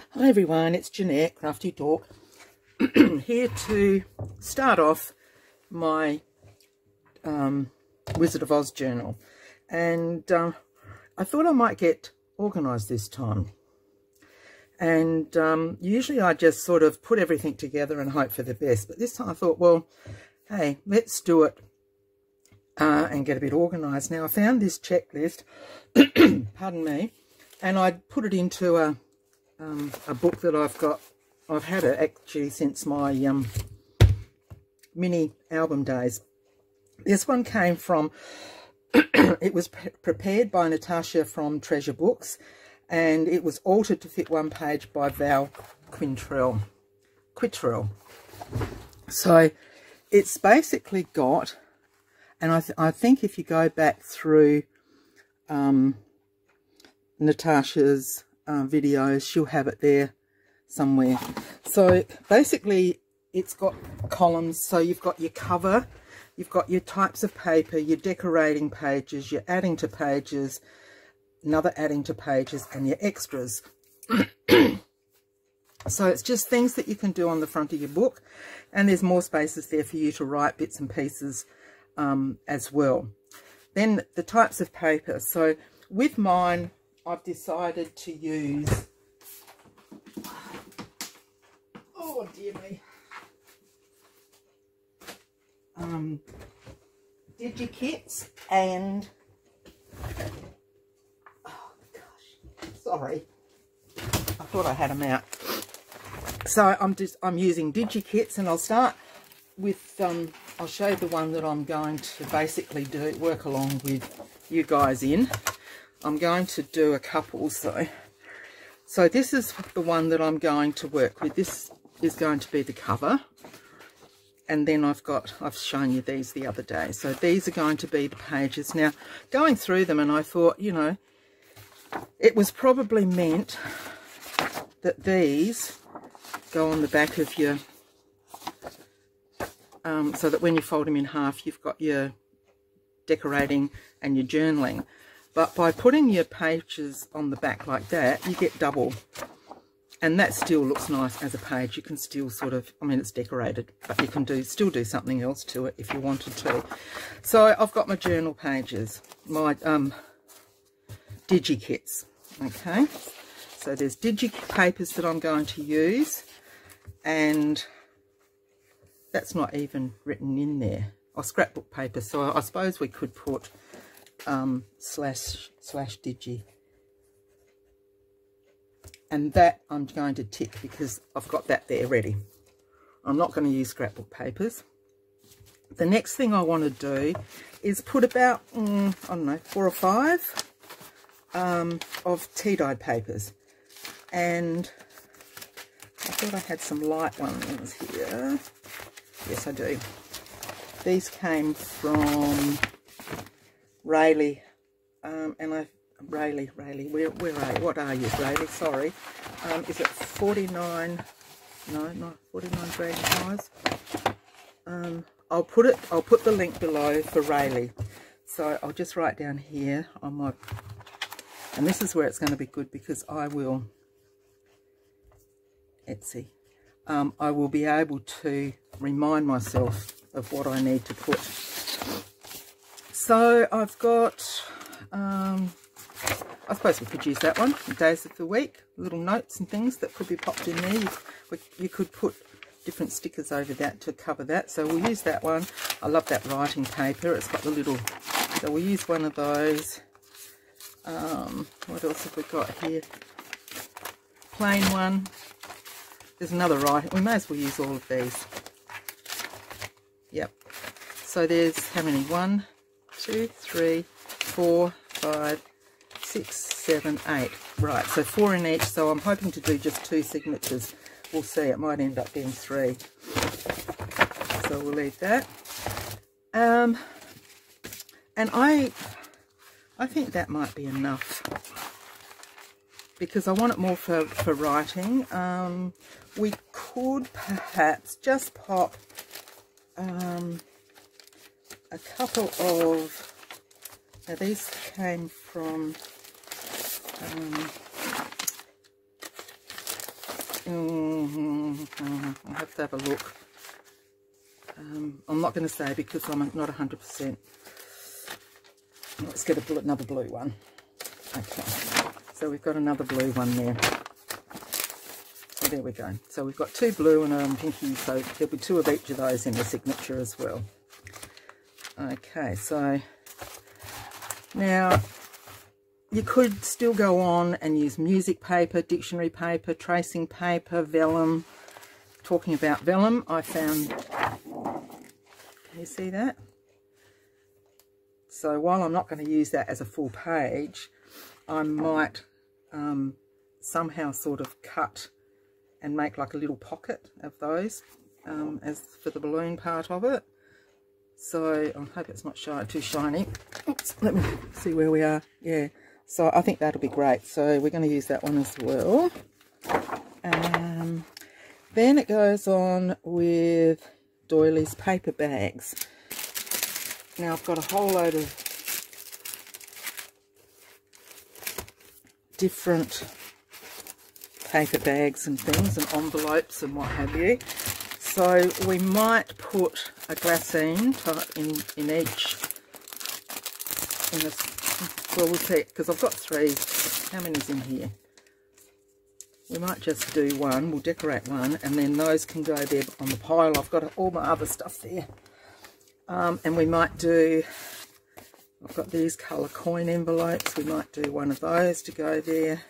Hi everyone, it's Janette, Crafty Talk, here to start off my Wizard of Oz journal. And I thought I might get organised this time. And usually I just sort of put everything together and hope for the best. But this time I thought, well, hey, let's do it and get a bit organised. Now I found this checklist, pardon me, and I put it into a book that I've got. I've had it actually since my mini album days. This one came from, it was prepared by Natasha from Treasure Books, and it was altered to fit one page by Val Quintrell. So it's basically got, and I think if you go back through Natasha's videos, she'll have it there somewhere. So basically it's got columns. So you've got your cover, you've got your types of paper, your decorating pages, your adding to pages, another adding to pages, and your extras. So it's just things that you can do on the front of your book, and there's more spaces there for you to write bits and pieces as well. Then the types of paper. So with mine, I've decided to use, oh dear me, DigiKits and, oh gosh, sorry, I thought I had them out. So I'm using DigiKits, and I'll start with, I'll show you the one that I'm going to basically work along with you guys in. I'm going to do a couple, so this is the one that I'm going to work with. This is going to be the cover, and then I've shown you these the other day. So these are going to be the pages. Now, going through them, and I thought, you know, it was probably meant that these go on the back of your, so that when you fold them in half, you've got your decorating and your journaling. But by putting your pages on the back like that, you get double. And that still looks nice as a page. You can still sort of, I mean, it's decorated, but you can still do something else to it if you wanted to. So I've got my journal pages, my DigiKits, okay? So there's papers that I'm going to use, and that's not even written in there. Or scrapbook paper, so I suppose we could put slash digi, and that I'm going to tick because I've got that there ready. I'm not going to use scrapbook papers. The next thing I want to do is put about I don't know, 4 or 5 of tea dyed papers, and I thought I had some light ones here. Yes, I do. These came from Rayleigh, Rayleigh, where are you? What are you, Rayleigh? Sorry. Is it 49? No, not 49 dragonflies. I'll put the link below for Rayleigh. So I'll just write down here on my, and this is where it's going to be good because I will, Etsy, I will be able to remind myself of what I need to put. So I've got, I suppose we could use that one, days of the week, little notes and things that could be popped in there. You could put different stickers over that to cover that. So we'll use that one. I love that writing paper. It's got the little, so we'll use one of those. What else have we got here? Plain one. There's another writing. We may as well use all of these. Yep. So there's how many? 1, 2, 3, 4, 5, 6, 7, 8. Right, so 4 in each. So I'm hoping to do just 2 signatures. We'll see. It might end up being 3. So we'll leave that. And I think that might be enough because I want it more for writing. We could perhaps just pop a couple of, now these came from I'll have to have a look. I'm not going to say because I'm not 100%. Let's get another blue one. Okay, so we've got another blue one there. So there we go. So we've got 2 blue and a pinky, so there'll be 2 of each of those in the signature as well. Okay, so now you could still go on and use music paper, dictionary paper, tracing paper, vellum. Talking about vellum, I found, can you see that? So while I'm not going to use that as a full page, I might somehow sort of cut and make like a little pocket of those as for the balloon part of it. So I hope it's not too shiny. Oops, let me see where we are. Yeah, so I think that'll be great. So we're going to use that one as well. Then it goes on with doilies paper bags. Now I've got a whole load of different paper bags and things and envelopes and what have you. So we might put a glassine in each. Well, we'll see, because I've got 3. How many's in here? We might just do one. We'll decorate one, and then those can go there on the pile. I've got all my other stuff there. And we might do, I've got these colour coin envelopes. We might do one of those to go there.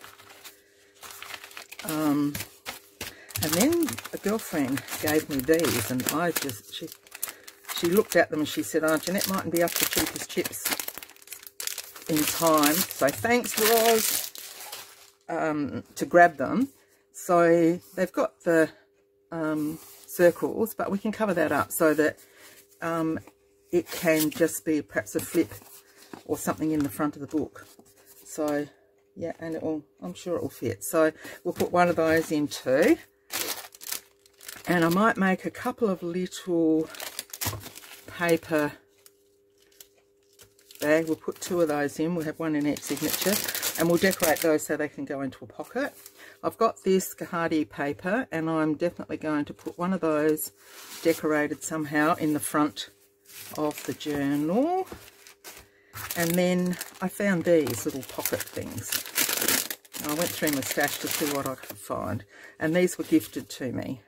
And then a girlfriend gave me these, and I just, she looked at them and she said, oh, Janette mightn't be up to cheapest chips in time. So thanks, Roz, to grab them. So they've got the circles, but we can cover that up so that it can just be perhaps a flip or something in the front of the book. So yeah, and I'm sure it will fit. So we'll put one of those in too. And I might make a couple of little paper bag. We'll put 2 of those in. We'll have one in each signature. And we'll decorate those so they can go into a pocket. I've got this Kahadi paper, and I'm definitely going to put one of those decorated somehow in the front of the journal. And then I found these little pocket things. I went through my stash to see what I could find. And these were gifted to me.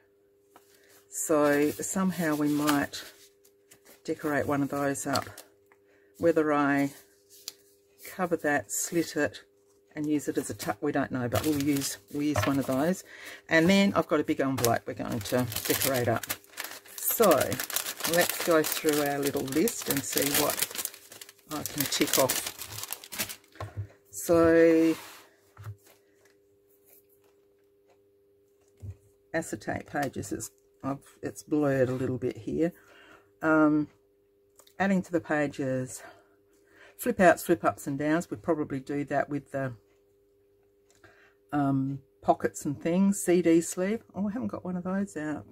So somehow we might decorate one of those up. Whether I cover that, slit it, and use it as a tuck, we don't know, but we'll use one of those. And then I've got a big envelope we're going to decorate up. So let's go through our little list and see what I can tick off. So acetate pages, it's blurred a little bit here. Adding to the pages, flip outs, flip ups and downs. We probably do that with the pockets and things. CD sleeve. Oh, I haven't got one of those out.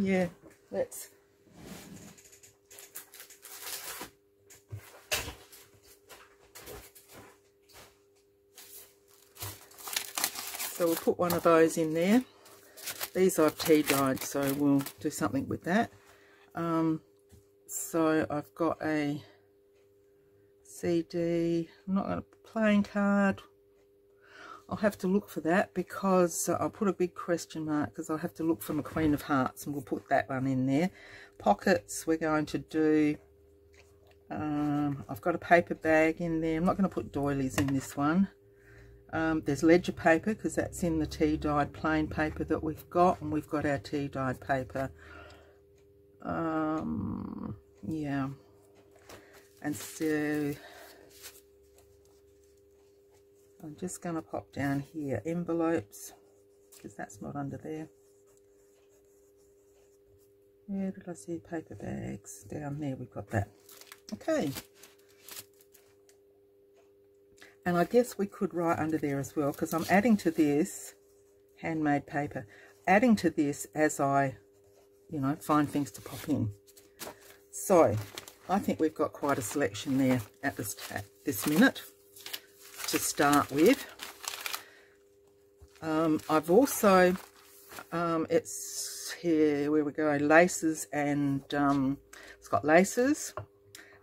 Yeah, let's. So we'll put one of those in there. These I've tea dyed, so we'll do something with that. So I've got a CD, I'm not going to playing card. I'll have to look for that because I'll put a big question mark because I'll have to look for my Queen of Hearts, and we'll put that one in there. Pockets, we're going to do, I've got a paper bag in there. I'm not going to put doilies in this one. There's ledger paper because that's in the tea dyed plain paper that we've got, and we've got our tea dyed paper. Yeah, and so I'm just going to pop down here envelopes because that's not under there. Where did I see paper bags? Down there, we've got that. Okay. And I guess we could write under there as well, because I'm adding to this handmade paper, adding to this as I, you know, find things to pop in. So I think we've got quite a selection there at this minute to start with. I've also, it's here, where we go, laces, and it's got laces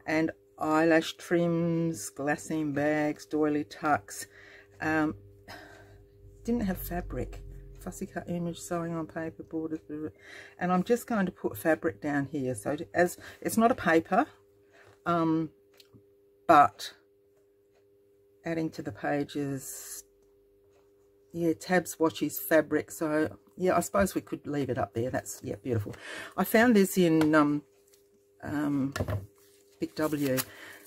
and eyelash trims, glassine bags, doily tucks. Didn't have fabric. Fussy cut image, sewing on paper, borders, and I'm just going to put fabric down here. So as it's not a paper, but adding to the pages, yeah, tab swatches, fabric. So yeah, I suppose we could leave it up there. That's, yeah, beautiful. I found this in Big W,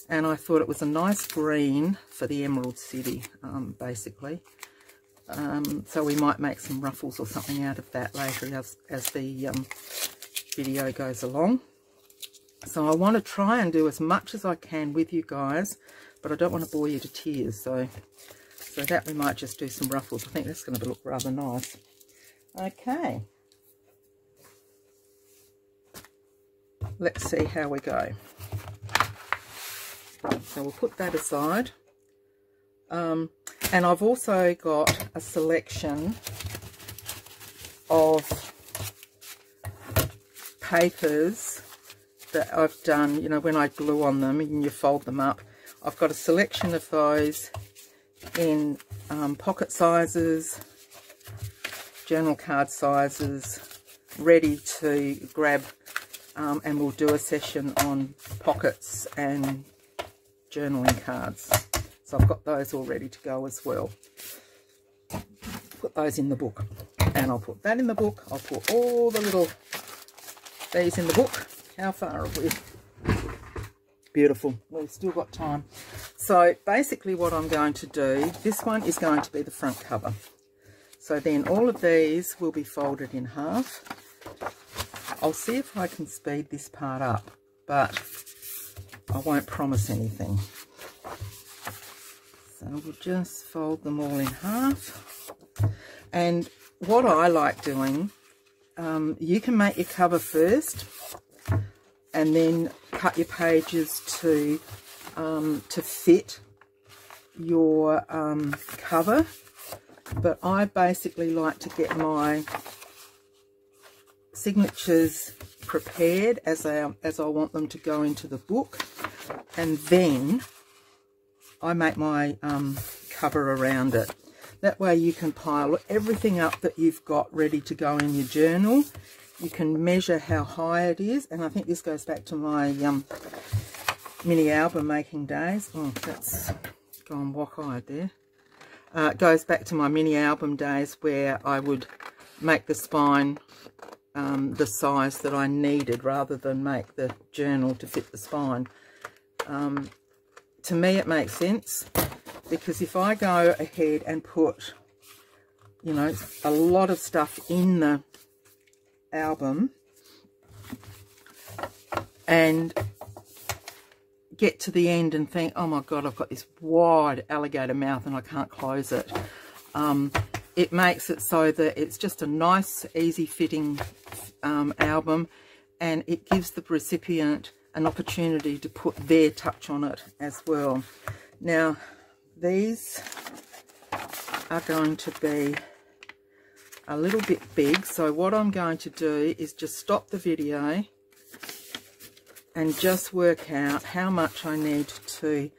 and I thought it was a nice green for the Emerald City, basically. So we might make some ruffles or something out of that later as the video goes along. So I want to try and do as much as I can with you guys, but I don't want to bore you to tears. So that we might just do some ruffles. I think that's going to look rather nice. Okay. Let's see how we go. So we'll put that aside. And I've also got a selection of papers that I've done, you know, when I glue on them and you fold them up. I've got a selection of those in pocket sizes, journal card sizes, ready to grab, and we'll do a session on pockets and journaling cards. So I've got those all ready to go as well. Put those in the book, and I'll put that in the book. I'll put all the little these in the book. How far are we? Beautiful. We've still got time. So basically what I'm going to do, this one is going to be the front cover. So then all of these will be folded in half. I'll see if I can speed this part up, but I won't promise anything. So we'll just fold them all in half. And what I like doing, you can make your cover first and then cut your pages to fit your cover. But I basically like to get my signatures prepared as I want them to go into the book, and then I make my cover around it. That way you can pile everything up that you've got ready to go in your journal. You can measure how high it is, and I think this goes back to my mini album making days. Oh, that's gone wok-eyed there. It goes back to my mini album days where I would make the spine the size that I needed rather than make the journal to fit the spine. To me it makes sense, because if I go ahead and put, you know, a lot of stuff in the album and get to the end and think, oh my god, I've got this wide alligator mouth and I can't close it, it makes it so that it's just a nice easy fitting album, and it gives the recipient an opportunity to put their touch on it as well. Now these are going to be a little bit big, so what I'm going to do is just stop the video and just work out how much I need to,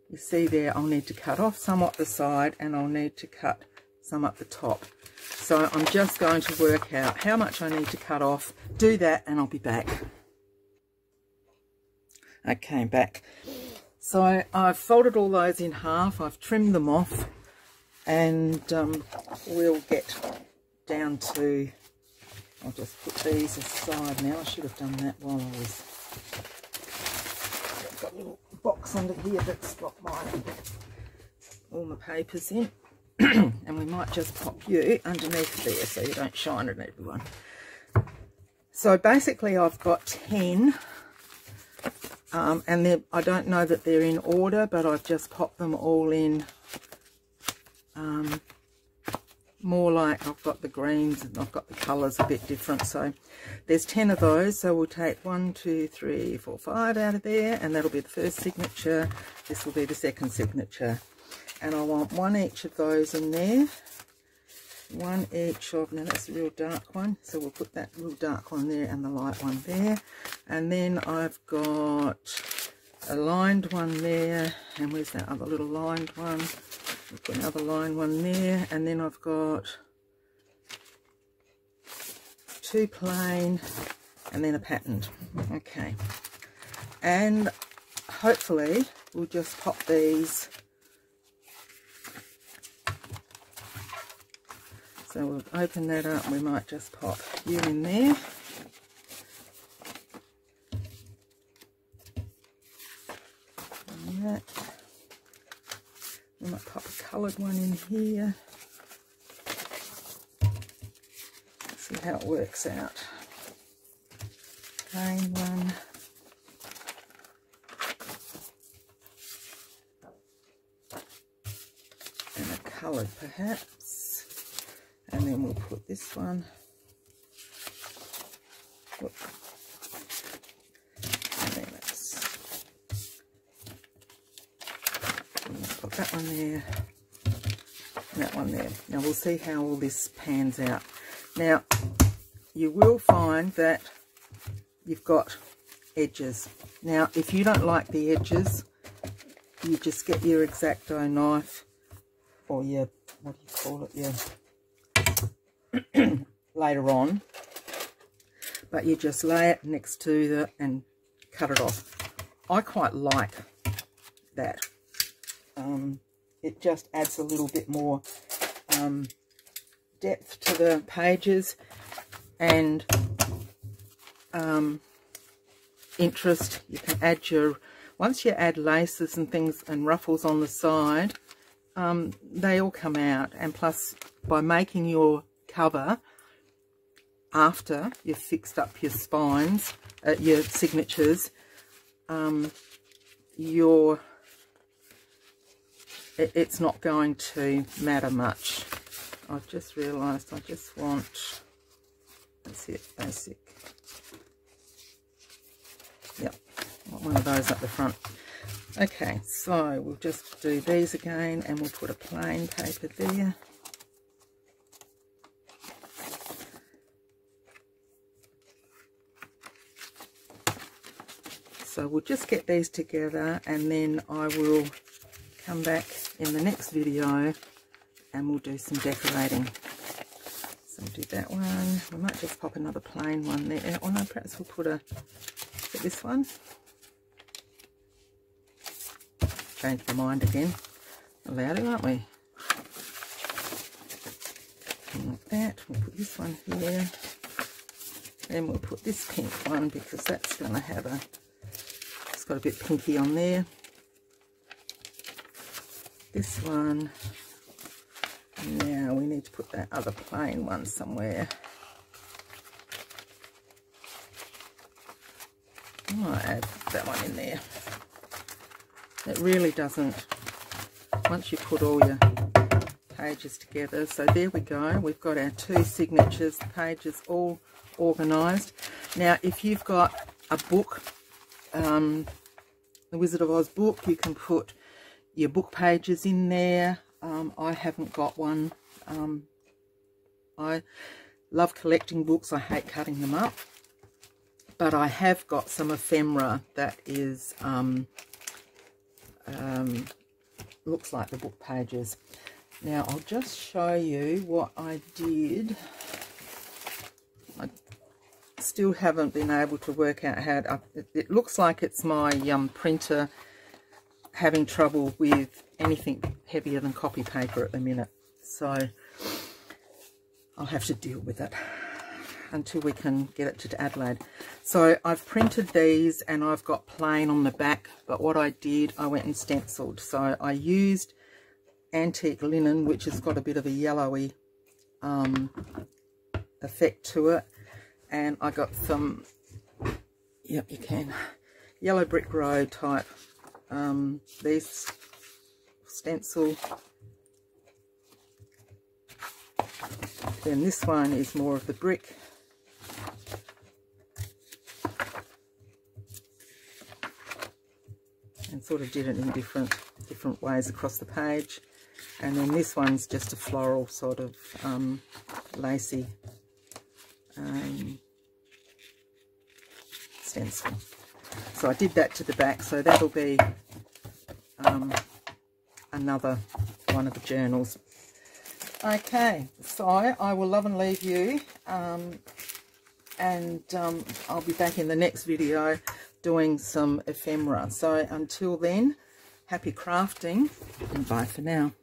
you see there, I'll need to cut off some up the side and I'll need to cut some up the top. So I'm just going to work out how much I need to cut off, do that, and I'll be back. Okay, back. So I've folded all those in half, I've trimmed them off, and we'll get down to, I'll just put these aside now. I should have done that while I was, I've got a little box under here that's got all my papers in. And we might just pop you underneath there so you don't shine at everyone. So basically I've got 10, and I don't know that they're in order, but I've just popped them all in, more like I've got the greens and I've got the colours a bit different. So there's 10 of those, so we'll take 1, 2, 3, 4, 5 out of there, and that'll be the first signature. This will be the second signature. And I want one each of those in there. one each of, now that's a real dark one, so we'll put that real dark one there and the light one there. And then I've got a lined one there, and where's that other little lined one? We'll put another lined one there, and then I've got 2 plain and then a patterned. Okay, and hopefully we'll just pop these. So we'll open that up, and we might just pop you in there. And that. We might pop a coloured one in here. See how it works out. Plain one. And a coloured perhaps. And then we'll put this one. Whoop. And then put that one there, and that one there. Now we'll see how all this pans out. Now you will find that you've got edges. Now if you don't like the edges, you just get your X-Acto knife, or your, what do you call it, your later on, but you just lay it next to the and cut it off. I quite like that. It just adds a little bit more depth to the pages and interest. You can add your, once you add laces and things and ruffles on the side, they all come out. And plus, by making your cover after you've fixed up your spines, your signatures, it's not going to matter much. I've just realised I just want, that's it, basic. Yep, want one of those up the front. Okay, so we'll just do these again, and we'll put a plain paper there. So we'll just get these together, and then I will come back in the next video and we'll do some decorating. So we'll do that one. We might just pop another plain one there. Oh no, perhaps we'll put this one. Change my mind again. Allowed it, aren't we? And like that. We'll put this one here. Then we'll put this pink one, because that's going to have a, it's got a bit pinky on there. This one. Now we need to put that other plain one somewhere. I might add that one in there. It really doesn't, once you put all your pages together. So there we go, we've got our 2 signatures, the pages all organised. Now if you've got a book, the Wizard of Oz book, you can put your book pages in there. I haven't got one. I love collecting books, I hate cutting them up, but I have got some ephemera that is looks like the book pages. Now I'll just show you what I did. I still haven't been able to work out how to, it looks like it's my printer having trouble with anything heavier than copy paper at the minute, so I'll have to deal with it until we can get it to Adelaide. So I've printed these and I've got plain on the back, but what I did, I went and stenciled. So I used antique linen, which has got a bit of a yellowy effect to it, and I got some, yep you can, yellow brick road type, these stencil. Then this one is more of the brick. And sort of did it in different ways across the page. And then this one's just a floral sort of lacy stencil. So I did that to the back, so that'll be another one of the journals. Okay, so I will love and leave you, and I'll be back in the next video doing some ephemera. So until then, happy crafting and bye for now.